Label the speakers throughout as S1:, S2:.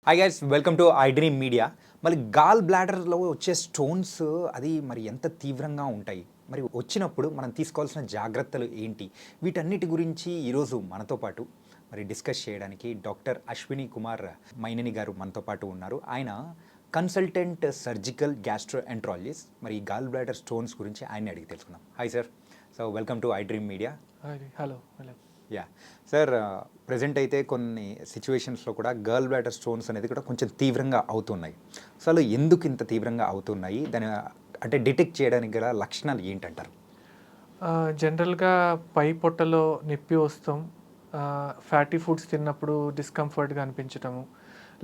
S1: Hi guys, welcome to I dream media. మరి gall బ్లాడర్లో వచ్చే stones అది మరి ఎంత తీవ్రంగా ఉంటాయి, మరి వచ్చినప్పుడు మనం తీసుకోవాల్సిన జాగ్రత్తలు ఏంటి, వీటన్నిటి గురించి ఈరోజు మనతో పాటు మరి డిస్కస్ చేయడానికి డాక్టర్ అశ్విని కుమార్ మైనని గారు మనతో పాటు ఉన్నారు. ఆయన కన్సల్టెంట్ సర్జికల్ గ్యాస్ట్రోఎంట్రాలజిస్ట్. మరి గాల్ బ్లాడర్ స్టోన్స్ గురించి ఆయన్ని అడిగి తెలుసుకుందాం. Hi sir, so welcome to I dream media.
S2: Hello.
S1: Yeah sir, present అయితే కొన్ని సిచ్యువేషన్స్లో కూడా గర్ల్ బ్లాడర్ స్టోన్స్ అనేది కూడా కొంచెం తీవ్రంగా అవుతున్నాయి. అసలు ఎందుకు ఇంత తీవ్రంగా అవుతున్నాయి, దాని అంటే డిటెక్ట్ చేయడానికి గల లక్షణాలు ఏంటంటారు?
S2: జనరల్గా పై పొట్టలో నొప్పి వస్తాం, ఫ్యాటీ ఫుడ్స్ తిన్నప్పుడు డిస్కంఫర్ట్గా అనిపించటము,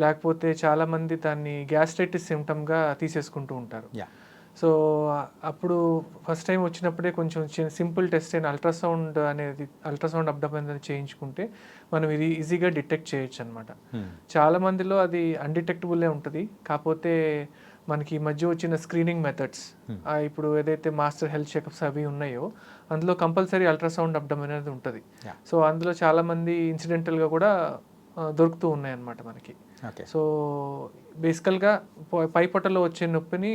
S2: లేకపోతే చాలామంది దాన్ని గ్యాస్ట్రైటిస్ సిమ్టమ్గా తీసేసుకుంటూ ఉంటారు.
S1: యా.
S2: సో అప్పుడు ఫస్ట్ టైం వచ్చినప్పుడే కొంచెం సింపుల్ టెస్ట్ అయిన అల్ట్రాసౌండ్ అబ్డామిన్ అనేది చేయించుకుంటే మనం ఇది ఈజీగా డిటెక్ట్ చేయొచ్చు అనమాట. చాలామందిలో అది అన్డిటెక్టబుల్లే ఉంటుంది. కాకపోతే మనకి ఈ మధ్య వచ్చిన స్క్రీనింగ్ మెథడ్స్, ఇప్పుడు ఏదైతే మాస్టర్ హెల్త్ చెకప్స్ అవి ఉన్నాయో అందులో కంపల్సరీ అల్ట్రాసౌండ్ అబ్డామిన్ అనేది ఉంటుంది. సో అందులో చాలామంది ఇన్సిడెంటల్గా కూడా దొరుకుతూ ఉన్నాయన్నమాట మనకి. సో బేసికల్గా పై పొట్టలో వచ్చే నొప్పిని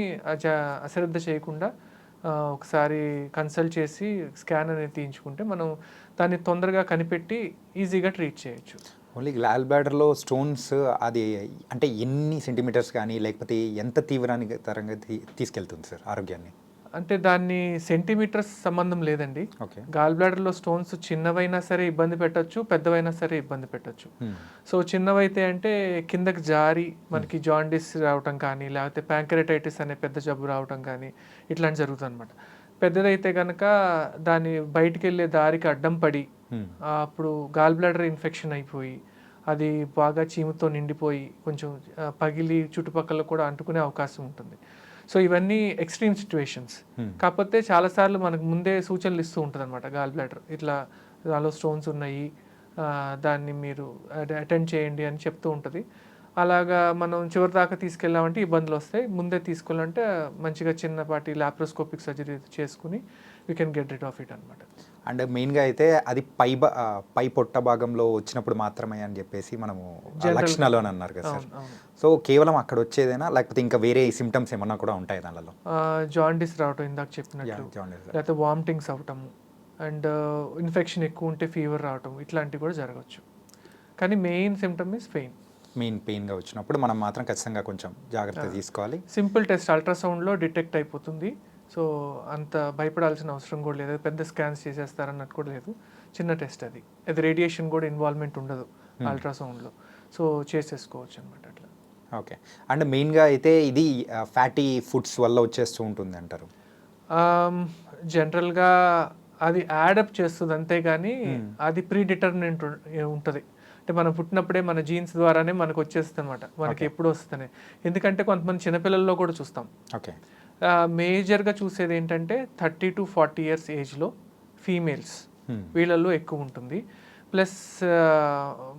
S2: అశ్రద్ధ చేయకుండా ఒకసారి కన్సల్ట్ చేసి స్కాన్ అనేది తీయించుకుంటే మనం దాన్ని తొందరగా కనిపెట్టి ఈజీగా ట్రీట్ చేయొచ్చు.
S1: ఓన్లీ గాల్ బ్లాడర్లో స్టోన్స్ అది అంటే ఎన్ని సెంటీమీటర్స్ కానీ లేకపోతే ఎంత తీవ్రానికి తరంగా తీసుకెళ్తుంది సార్ ఆరోగ్యాన్ని?
S2: అంటే దాన్ని సెంటీమీటర్స్ సంబంధం లేదండి. గాల్ బ్లాడర్లో స్టోన్స్ చిన్నవైనా సరే ఇబ్బంది పెట్టచ్చు, పెద్దవైనా సరే ఇబ్బంది పెట్టచ్చు. సో చిన్నవైతే అంటే కిందకి జారి మనకి జాండిస్ రావటం కానీ, లేకపోతే ప్యాంక్రెటైటిస్ అనే పెద్ద జబ్బు రావటం కానీ ఇట్లాంటి జరుగుతుంది అనమాట. పెద్దదైతే కనుక దాన్ని బయటికి వెళ్ళే దారికి అడ్డం పడి అప్పుడు గాల్ బ్లాడర్ ఇన్ఫెక్షన్ అయిపోయి అది బాగా చీముతో నిండిపోయి కొంచెం పగిలి చుట్టుపక్కల కూడా అంటుకునే అవకాశం ఉంటుంది. సో ఇవన్నీ ఎక్స్ట్రీమ్ సిచ్యువేషన్స్. కాకపోతే చాలాసార్లు మనకు ముందే సూచనలు ఇస్తూ ఉంటుంది అనమాట. గాల్ బ్లాడర్ ఇట్లా దానిలో స్టోన్స్ ఉన్నాయి, దాన్ని మీరు అటెండ్ చేయండి అని చెప్తూ ఉంటుంది. అలాగా మనం చివరి దాకా తీసుకెళ్ళామంటే ఇబ్బందులు వస్తాయి. ముందే తీసుకెళ్ళాలంటే మంచిగా చిన్నపాటి లాప్రోస్కోపిక్ సర్జరీ చేసుకుని we can get rid of it అనమాట.
S1: అండ్ మెయిన్గా అయితే అది పై పొట్ట భాగంలో వచ్చినప్పుడు మాత్రమే అని చెప్పేసి మనము లక్షణాలు అని అన్నారు కదా సార్. సో కేవలం అక్కడ వచ్చేదేనా, లేకపోతే ఇంకా వేరే సిమ్టమ్స్ ఏమన్నా కూడా ఉంటాయి దానిలో?
S2: జాండిస్ రావటం ఇందాక చెప్పినట్టు, లేకపోతే వామిటింగ్స్ అవటం, అండ్ ఇన్ఫెక్షన్ ఎక్కువ ఉంటే ఫీవర్ రావటం, ఇట్లాంటివి కూడా జరగవచ్చు. కానీ మెయిన్ సిమ్టమ్ ఇస్
S1: పెయిన్గా వచ్చినప్పుడు మనం మాత్రం ఖచ్చితంగా కొంచెం జాగ్రత్త తీసుకోవాలి.
S2: సింపుల్ టెస్ట్ అల్ట్రాసౌండ్లో డిటెక్ట్ అయిపోతుంది. సో అంత భయపడాల్సిన అవసరం కూడా లేదు. పెద్ద స్కాన్స్ చేసేస్తారన్నట్టు కూడా లేదు. చిన్న టెస్ట్ అది రేడియేషన్ కూడా ఇన్వాల్వ్మెంట్ ఉండదు అల్ట్రాసౌండ్లో. సో చేసేసుకోవచ్చు అనమాట అట్లా.
S1: ఓకే. అండ్ మెయిన్గా అయితే ఇది ఫ్యాటీ ఫుడ్స్ వల్ల వచ్చేస్తూ ఉంటుంది అంటారు.
S2: జనరల్గా అది యాడప్ చేస్తుంది అంతేగాని అది ప్రీ డిటర్మినెంట్ ఉంటుంది. అంటే మనం పుట్టినప్పుడే మన జీన్స్ ద్వారానే మనకు వచ్చేస్తుంది అనమాట, మనకి ఎప్పుడు వస్తున్నాయి. ఎందుకంటే కొంతమంది చిన్నపిల్లల్లో కూడా చూస్తాం.
S1: ఓకే.
S2: మేజర్గా చూసేది ఏంటంటే 30 to 40 years ఏజ్లో ఫీమేల్స్, వీళ్ళల్లో ఎక్కువ ఉంటుంది. ప్లస్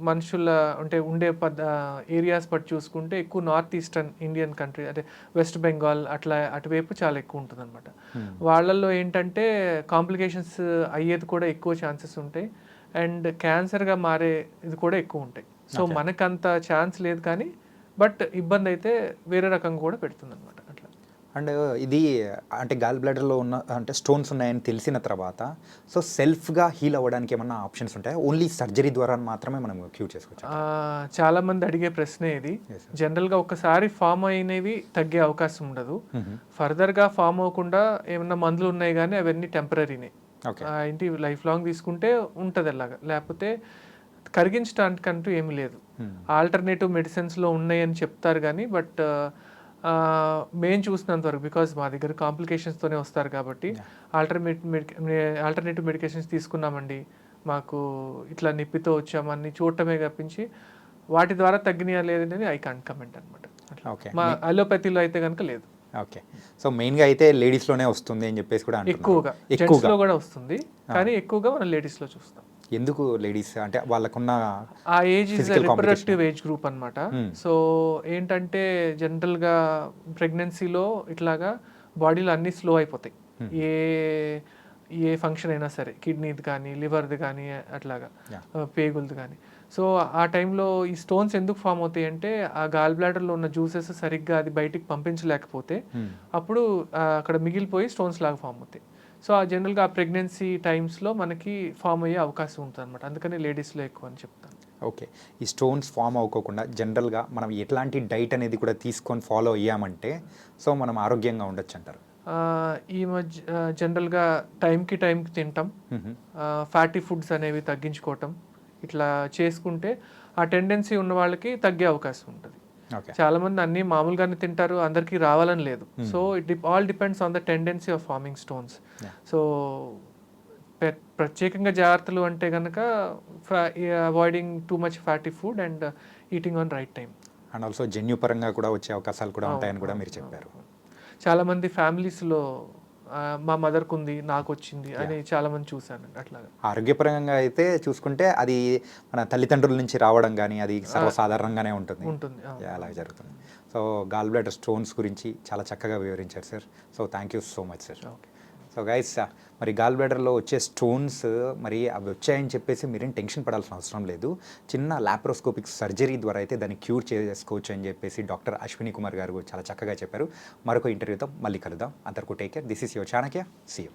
S2: మనుషుల అంటే ఉండే ఏరియాస్ బట్టి చూసుకుంటే ఎక్కువ నార్త్ ఈస్టర్న్ ఇండియన్ కంట్రీ అంటే వెస్ట్ బెంగాల్ అట్లా అటువైపు చాలా ఎక్కువ ఉంటుంది అనమాట. వాళ్ళల్లో ఏంటంటే కాంప్లికేషన్స్ అయ్యేది కూడా ఎక్కువ ఛాన్సెస్ ఉంటాయి, అండ్ క్యాన్సర్గా మారే ఇది కూడా ఎక్కువ ఉంటాయి. సో మనకంత ఛాన్స్ లేదు కానీ బట్ ఇబ్బంది అయితే వేరే రకంగా కూడా పెడుతుంది అనమాట అట్లా.
S1: అండ్ ఇది అంటే గాల్ బ్లాడర్లో ఉన్న అంటే స్టోన్స్ ఉన్నాయని తెలిసిన తర్వాత సో సెల్ఫ్గా హీల్ అవ్వడానికి ఏమన్నా ఆప్షన్స్ ఉంటాయి? ఓన్లీ సర్జరీ ద్వారా మాత్రమే మనం క్యూర్ చేసుకోవచ్చు?
S2: చాలామంది అడిగే ప్రశ్నే ఇది. జనరల్గా ఒకసారి ఫామ్ అయినవి తగ్గే అవకాశం ఉండదు. ఫర్దర్గా ఫామ్ అవ్వకుండా ఏమన్నా మందులు ఉన్నాయి కానీ అవన్నీ టెంపరీనే. ఏంటి లైఫ్ లాంగ్ తీసుకుంటే ఉంటుంది అలాగా, లేకపోతే కరిగించడానికంటూ ఏమీ లేదు. ఆల్టర్నేటివ్ మెడిసిన్స్లో ఉన్నాయని చెప్తారు కానీ బట్ మేము చూసినంత వరకు, బికాజ్ మా దగ్గర కాంప్లికేషన్స్తోనే వస్తారు కాబట్టి ఆల్టర్నేటివ్ మెడికేషన్స్ తీసుకున్నామండి, మాకు ఇట్లా నొప్పితో వచ్చామని చూడటమే తప్పించి వాటి ద్వారా తగ్గినా లేదని ఐ కాంట్ కమెంట్ అనమాట. మా అలోపతిలో అయితే కనుక లేదు.
S1: ఓకే. సో మెయిన్గా అయితే లేడీస్లోనే వస్తుంది అని చెప్పేసి కూడా
S2: ఎక్కువగా జెంట్స్లో కూడా వస్తుంది, కానీ ఎక్కువగా మనం లేడీస్లో చూస్తాం.
S1: ఎందుకు లేడీస్ అంటే వాళ్ళకున్న
S2: ఆ age is reproductive age group అనమాట. సో ఏంటంటే జనరల్గా ప్రెగ్నెన్సీలో ఇట్లాగా బాడీలో అన్నీ స్లో అయిపోతాయి. ఏ ఏ ఫంక్షన్ అయినా సరే, కిడ్నీది కానీ, లివర్ది కానీ, అట్లాగా పేగులది కానీ. సో ఆ టైంలో ఈ స్టోన్స్ ఎందుకు ఫామ్ అవుతాయి అంటే, ఆ గాల్ బ్లాడర్లో ఉన్న జ్యూసెస్ సరిగ్గా అది బయటికి పంపించలేకపోతే అప్పుడు అక్కడ మిగిలిపోయి స్టోన్స్ లాగా ఫామ్ అవుతాయి. సో ఆ జనరల్గా ఆ ప్రెగ్నెన్సీ టైమ్స్లో మనకి ఫామ్ అయ్యే అవకాశం ఉంటుంది అనమాట. అందుకని లేడీస్లో ఎక్కువ అని చెప్తాను.
S1: ఓకే. ఈ స్టోన్స్ ఫామ్ అవ్వకోకుండా జనరల్గా మనం ఎట్లాంటి డైట్ అనేది కూడా తీసుకొని ఫాలో అయ్యామంటే సో మనం ఆరోగ్యంగా ఉండొచ్చు అంటారు?
S2: ఈ మధ్య జనరల్గా టైంకి తింటాం, ఫ్యాటీ ఫుడ్స్ అనేవి తగ్గించుకోవటం, ఇట్లా చేసుకుంటే ఆ టెండెన్సీ ఉన్న వాళ్ళకి తగ్గే అవకాశం ఉంటుంది. చాలా మంది అన్ని మామూలుగానే తింటారు, అందరికీ రావాలని లేదు. So it all depends on the tendency of farming stones. So ప్రత్యేకంగా జాగ్రత్తలు అంటే కనుక avoiding too much fatty food and eating on right time.
S1: And also జన్యుపరంగా కూడా వచ్చే అవకాశాలు కూడా ఉంటాయని కూడా మీరు చెప్పారు.
S2: చాలా మంది ఫ్యామిలీస్లో మా మదర్కు ఉంది, నాకు వచ్చింది అని చాలా మంది చూశాను. అట్లాగా
S1: ఆరోగ్యపరంగా అయితే చూసుకుంటే అది మన తల్లిదండ్రుల నుంచి రావడం కానీ అది సర్వసాధారణంగానే ఉంటుంది. అలా జరుగుతుంది. సో గాల్ బ్లాడర్ స్టోన్స్ గురించి చాలా చక్కగా వివరించారు sir. So thank you so much sir. So guys, మరి గాల్ బ్లాడర్లో వచ్చే స్టోన్స్ మరి అవి వచ్చాయని చెప్పేసి మీరేం టెన్షన్ పడాల్సిన అవసరం లేదు. చిన్న లాప్రోస్కోపిక్ సర్జరీ ద్వారా అయితే దాన్ని క్యూర్ చేసుకోవచ్చు అని చెప్పేసి డాక్టర్ అశ్విని కుమార్ గారు చాలా చక్కగా చెప్పారు. మరొక ఇంటర్వ్యూతో మళ్ళీ కలుద్దాం. అంతవరకు take care. This is your Chanakya. See you.